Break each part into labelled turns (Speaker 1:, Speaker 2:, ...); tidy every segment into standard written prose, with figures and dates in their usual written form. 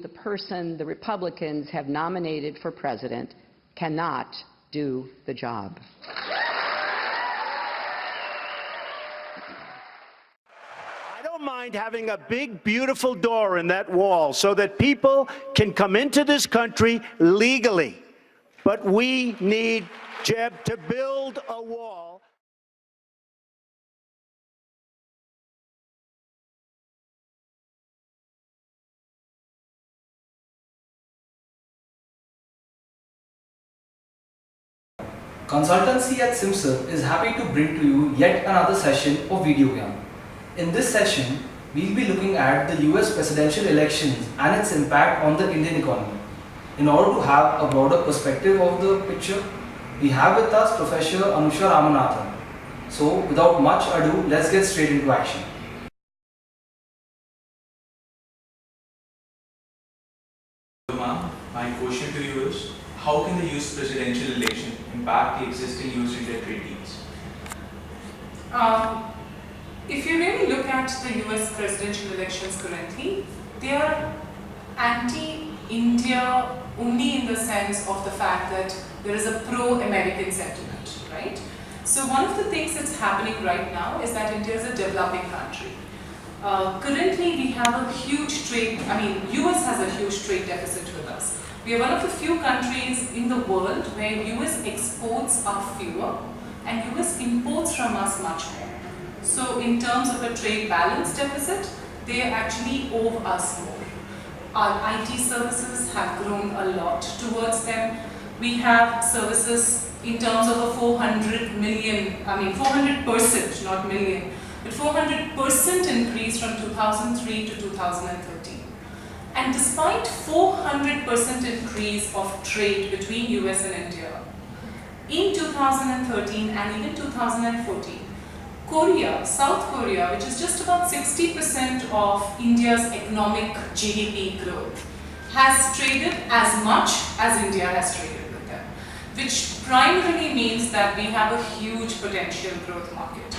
Speaker 1: the person the Republicans have nominated for president cannot do the job.
Speaker 2: I don't mind having a big, beautiful door in that wall so that people can come into this country legally. But we need, Jeb, to build a wall.
Speaker 3: Consultancy at SIMSR is happy to bring to you yet another session of VideoGyaan. In this session, we'll be looking at the US presidential elections and its impact on the Indian economy. In order to have a broader perspective of the picture, we have with us Professor Anusha Ramanathan. So, without much ado, let's get straight into action.
Speaker 4: My question to you is, how can the US presidential election impact the existing US-India trade deals?
Speaker 5: If you really look at the US presidential elections currently, they are anti-India only in the sense of the fact that there is a pro-American sentiment, right? So one of the things that's happening right now is that India is a developing country. Currently we have a huge trade, US has a huge trade deficit with us. We are one of the few countries in the world where US exports are fewer and US imports from us much more. So in terms of a trade balance deficit, they actually owe us more. Our IT services have grown a lot towards them. We have services in terms of a 400%, not million, but 400% increase from 2003 to 2013. And despite 400% increase of trade between US and India, in 2013 and even 2014, Korea, South Korea, which is just about 60% of India's economic GDP growth, has traded as much as India has traded with them, which primarily means that we have a huge potential growth market.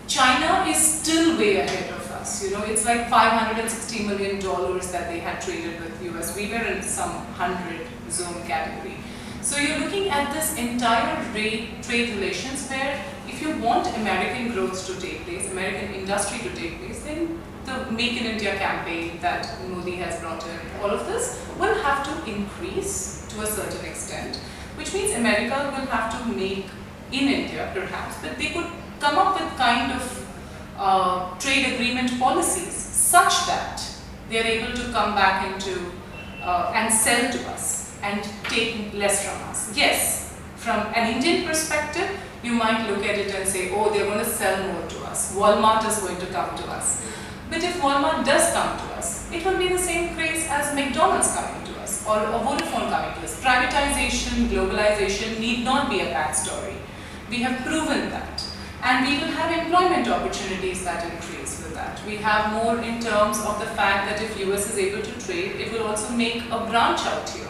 Speaker 5: China is still way ahead of us. It's like $560 million that they had traded with US. We were in some 100 zone category. So you're looking at this entire trade relations where if you want American growth to take place, American industry to take place, then the Make in India campaign that Modi has brought in, all of this will have to increase to a certain extent, which means America will have to make in India perhaps, but they could come up with kind of trade agreement policies such that they are able to come back into and sell to us and take less from us. Yes, from an Indian perspective, you might look at it and say, oh, they're going to sell more to us. Walmart is going to come to us. But if Walmart does come to us, it will be the same case as McDonald's coming to us or Vodafone coming to us. Privatization, globalization need not be a bad story. We have proven that. And we will have employment opportunities that increase with that. We have more in terms of the fact that if US is able to trade, it will also make a branch out here.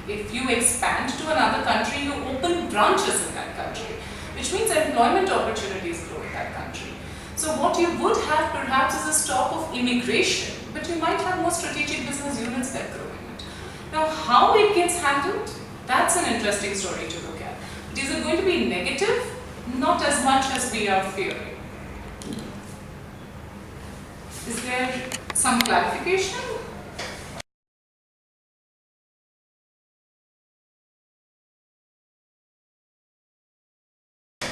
Speaker 5: If you expand to another country, you open branches in that country, which means employment opportunities grow in that country. So what you would have perhaps is a stop of immigration, but you might have more strategic business units that grow in it. Now, how it gets handled, that's an interesting story to look at. Is it going to be negative? Not as much as we are fearing. Is there some clarification?
Speaker 4: I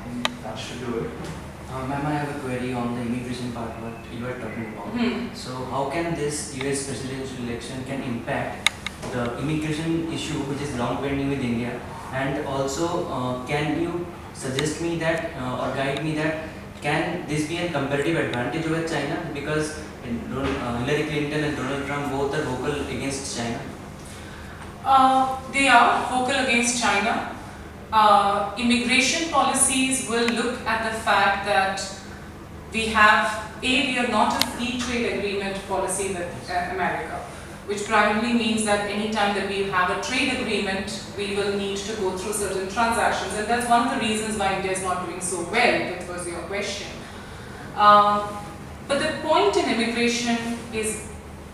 Speaker 4: think that should do it.
Speaker 6: Ma'am, I have a query on the immigration part what you are talking about. So how can this US presidential election can impact the immigration issue which is long pending with India, and also can you suggest me that or guide me that can this be a comparative advantage over China, because Hillary Clinton and Donald Trump both are vocal against China?
Speaker 5: They are vocal against China. Immigration policies will look at the fact that we are not a free trade agreement policy with America, which primarily means that any time that we have a trade agreement, we will need to go through certain transactions, and that's one of the reasons why India is not doing so well, that was your question. But the point in immigration is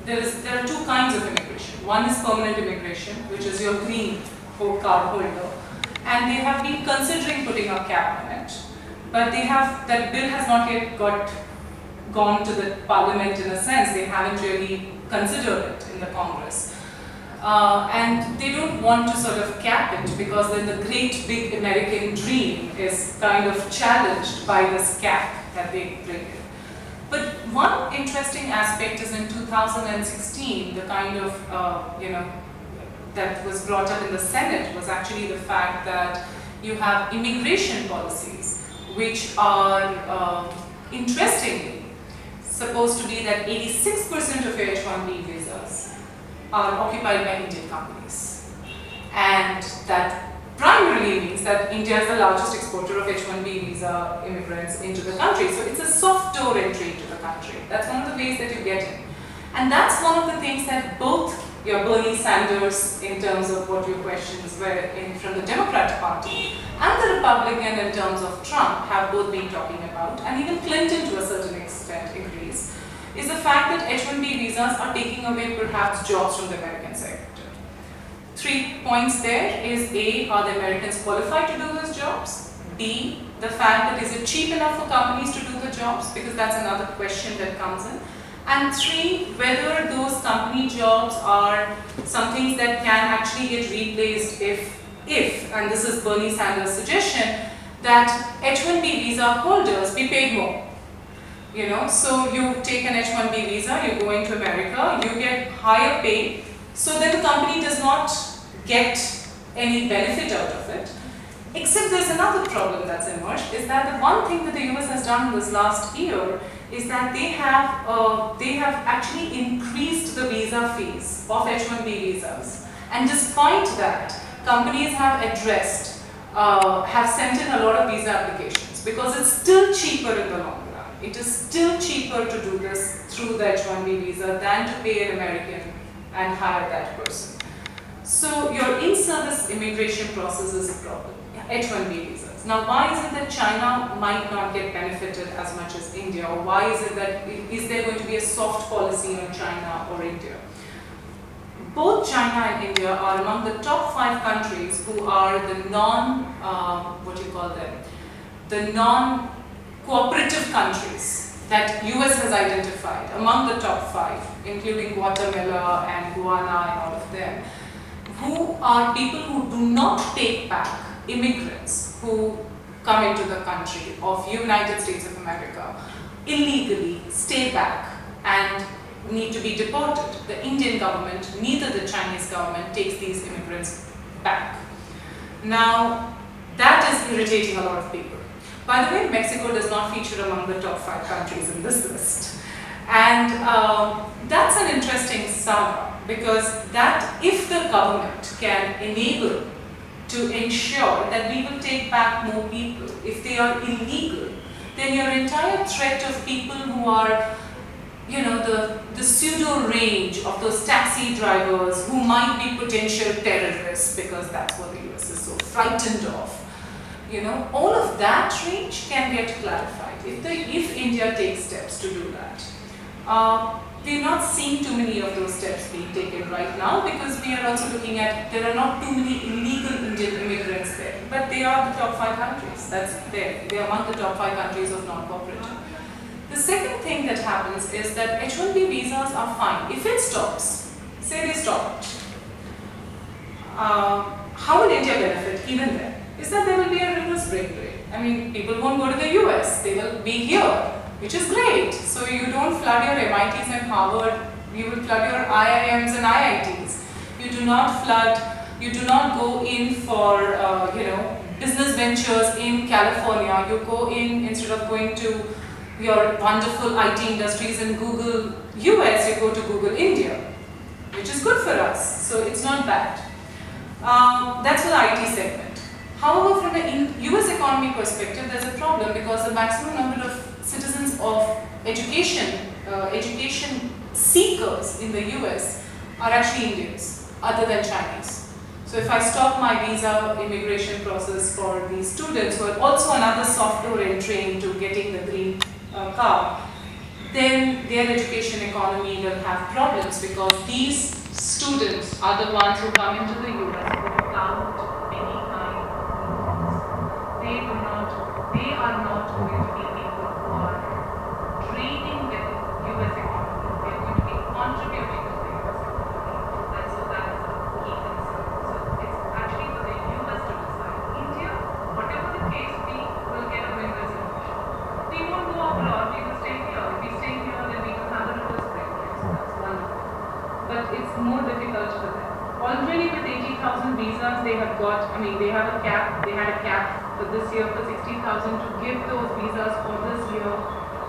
Speaker 5: there are two kinds of immigration. One is permanent immigration, which is your green card holder, and they have been considering putting a cap on it, but that bill has not yet gone to the parliament in a sense. They haven't really considered it in the Congress. And they don't want to sort of cap it, because then the great big American dream is kind of challenged by this cap that they bring in. But one interesting aspect is in 2016, the kind of, that was brought up in the Senate was actually the fact that you have immigration policies, which are, interestingly, supposed to be that 86% of H-1B visas are occupied by Indian companies. And that primarily means that India is the largest exporter of H-1B visa immigrants into the country. So it's a soft door entry into the country. That's one of the ways that you get in. And that's one of the things that both your Bernie Sanders, in terms of what your questions were in from the Democratic Party, and the Republican in terms of Trump have both been talking about, and even Clinton to a certain extent agrees, is the fact that H-1B visas are taking away perhaps jobs from the American sector. 3 points there is A, are the Americans qualified to do those jobs? B, the fact that is it cheap enough for companies to do the jobs, because that's another question that comes in. And 3, whether those company jobs are some things that can actually get replaced if, and this is Bernie Sanders' suggestion, that H-1B visa holders be paid more. So you take an H-1B visa, you go into America, you get higher pay, so that the company does not get any benefit out of it. Except there's another problem that's emerged, is that the one thing that the US has done this last year is that they have actually increased the visa fees of H-1B visas. And despite that, companies have sent in a lot of visa applications, because it's still cheaper in the long run. It is still cheaper to do this through the H-1B visa than to pay an American and hire that person. So your in-service immigration process is a problem, H-1B visas. Now, why is it that China might not get benefited as much as India, or why is it that, is there going to be a soft policy on China or India? Both China and India are among the top 5 countries who are the the non-cooperative countries that US has identified among the top 5, including Guatemala and Guyana and all of them, who are people who do not take back immigrants who come into the country of United States of America illegally, stay back and need to be deported. The Indian government, neither the Chinese government, takes these immigrants back. Now, that is irritating a lot of people. By the way, Mexico does not feature among the top 5 countries in this list. And that's an interesting saga, because that if the government can enable to ensure that we will take back more people, if they are illegal, then your entire threat of people who are, the pseudo range of those taxi drivers who might be potential terrorists, because that's what the US is so frightened of. All of that range can get clarified if India takes steps to do that. We're not seeing too many of those steps being taken right now, because we are also looking at, there are not too many illegal Indian immigrants there, but they are the top 5 countries. That's there. They are among the top 5 countries of non-cooperative. The second thing that happens is that H-1B visas are fine. If it stops, say they stop it, how will India benefit even then? Is that there will be a reverse break rate. I mean, people won't go to the US, they will be here, which is great. So you don't flood your MITs and Harvard, you will flood your IIMs and IITs. You do not go in for, business ventures in California. You go in, instead of going to your wonderful IT industries in Google US, you go to Google India, which is good for us. So it's not bad. That's for the IT segment. However, from the US economy perspective, there's a problem, because the maximum number of citizens of education seekers in the US are actually Indians, other than Chinese. So if I stop my visa immigration process for these students, who are also another soft door entry into getting the green card, then their education economy will have problems, because these students are the ones who come into the US without any kind of loans. They are not going to be people who are trading with US economy. They are going to be contributing to the US economy. And so that is a key concern. So it's actually for the US to decide. India, whatever the case, we will get a win-win solution. We won't go abroad, we will stay here. If we stay here, then we will have a little spread. So that's wonderful. But it's more difficult for them. Already with 80,000 visas, they have got, they have a cap, they had a cap for this year for 60,000 to give those visas for this year.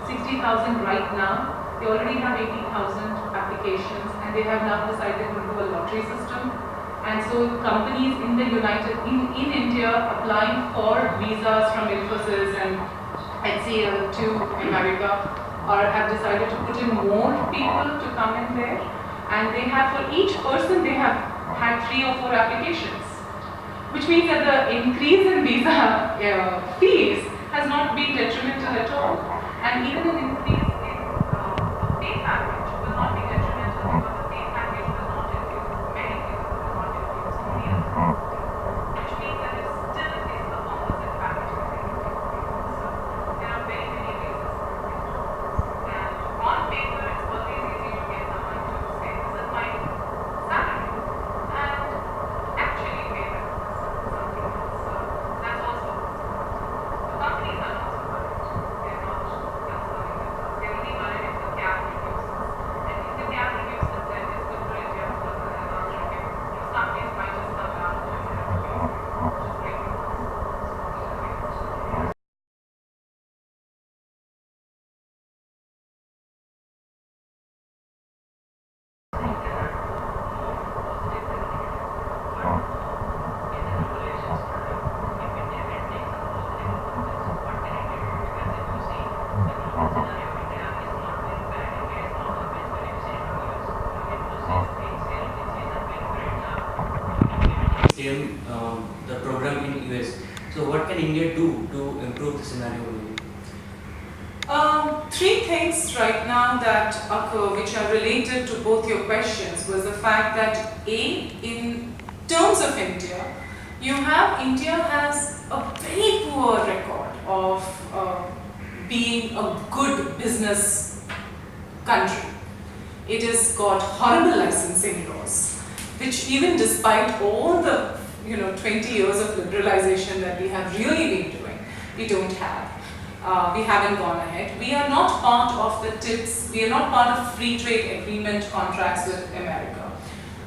Speaker 5: 60,000 right now. They already have 80,000 applications, and they have now decided to do a lottery system. And so companies in India applying for visas from Infosys and HCL to America have decided to put in more people to come in there. And they have, for each person, they have had 3 or 4 applications, which means that the increase in visa fees has not been detrimental at all. And even an increase in pay package will not be detrimental, because the pay package will not include Medicare, will not include only a which means that it still is a composite package that they can take. So there are very many reasons for it. And on paper, it's always easy to get someone to say, this is my salary, and actually pay them something else. So that's also the companies are not so worried. They're not concerning themselves. They're only worried if the gap reduces. And if the gap reduces, then it's good for India, because then the these companies might just come down to India and just break the laws.
Speaker 6: The program in US. So what can India do to improve the scenario?
Speaker 5: 3 things right now that occur, which are related to both your questions, was the fact that in terms of India, India has a very poor record of being a good business country. It has got horrible licensing laws, which even despite all the 20 years of liberalization that we have really been doing, we don't have. We haven't gone ahead. We are not part of the TIPS, we are not part of free trade agreement contracts with America.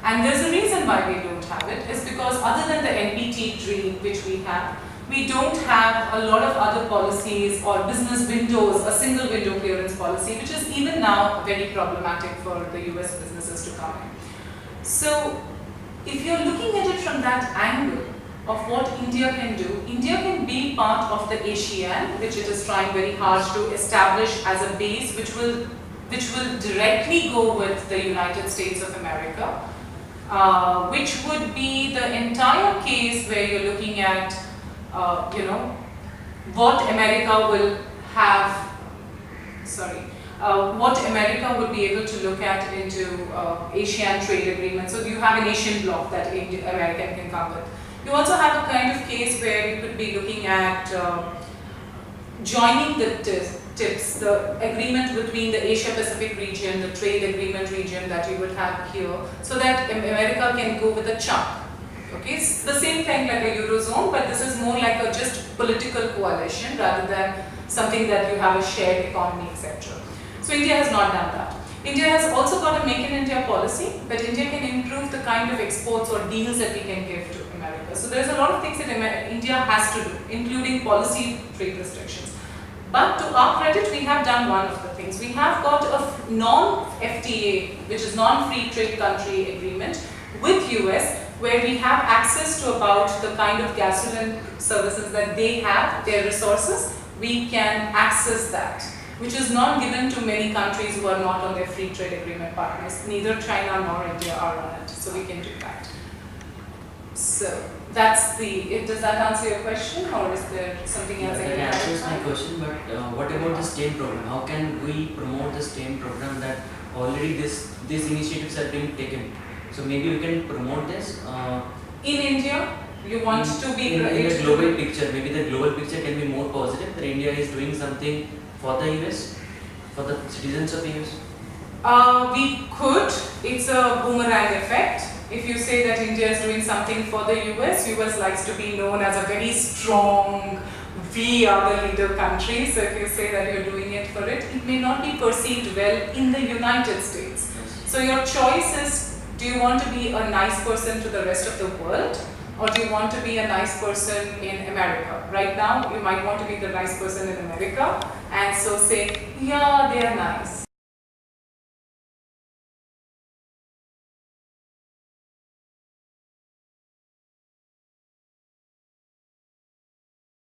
Speaker 5: And there's a reason why we don't have it, is because other than the NPT dream which we have, we don't have a lot of other policies or business windows, a single window clearance policy, which is even now very problematic for the US businesses to come in. So if you're looking at it from that angle of what India can do, India can be part of the ASEAN, which it is trying very hard to establish as a base which will directly go with the United States of America, which would be the entire case where you're looking at what America will have, what America would be able to look at into ASEAN trade agreements. So you have an Asian bloc that America can come with. You also have a kind of case where you could be looking at joining the TIPS, the agreement between the Asia-Pacific region, the trade agreement region that you would have here, so that America can go with a chunk. Okay, it's the same thing like a Eurozone, but this is more like a just political coalition rather than something that you have a shared economy, etc. So India has not done that. India has also got a Make in India policy, but India can improve the kind of exports or deals that we can give to America. So there's a lot of things that India has to do, including policy trade restrictions. But to our credit, we have done one of the things. We have got a non-FTA, which is non-free trade country agreement with US, where we have access to about the kind of gasoline services that they have, their resources. We can access that, which is not given to many countries who are not on their free trade agreement partners. Neither China nor India are on it, so we can do that. So that's the, does that answer your question, or is there something else I
Speaker 6: That
Speaker 5: can
Speaker 6: answers my
Speaker 5: clarify?
Speaker 6: question, but what about the STEM program? How can we promote the STEM program that already these initiatives are being taken? So maybe we can promote this
Speaker 5: In India, you want to be
Speaker 6: in a global picture. Maybe the global picture can be more positive, that India is doing something for the US, for the citizens of the US.
Speaker 5: We could. It's a boomerang effect. If you say that India is doing something for the US likes to be known as a very strong, we are the leader country. So if you say that you're doing it for it, it may not be perceived well in the United States. So your choice is, do you want to be a nice person to the rest of the world, or do you want to be a nice person in America? Right now, you might want to be the nice person in America, and so say, yeah, they are nice.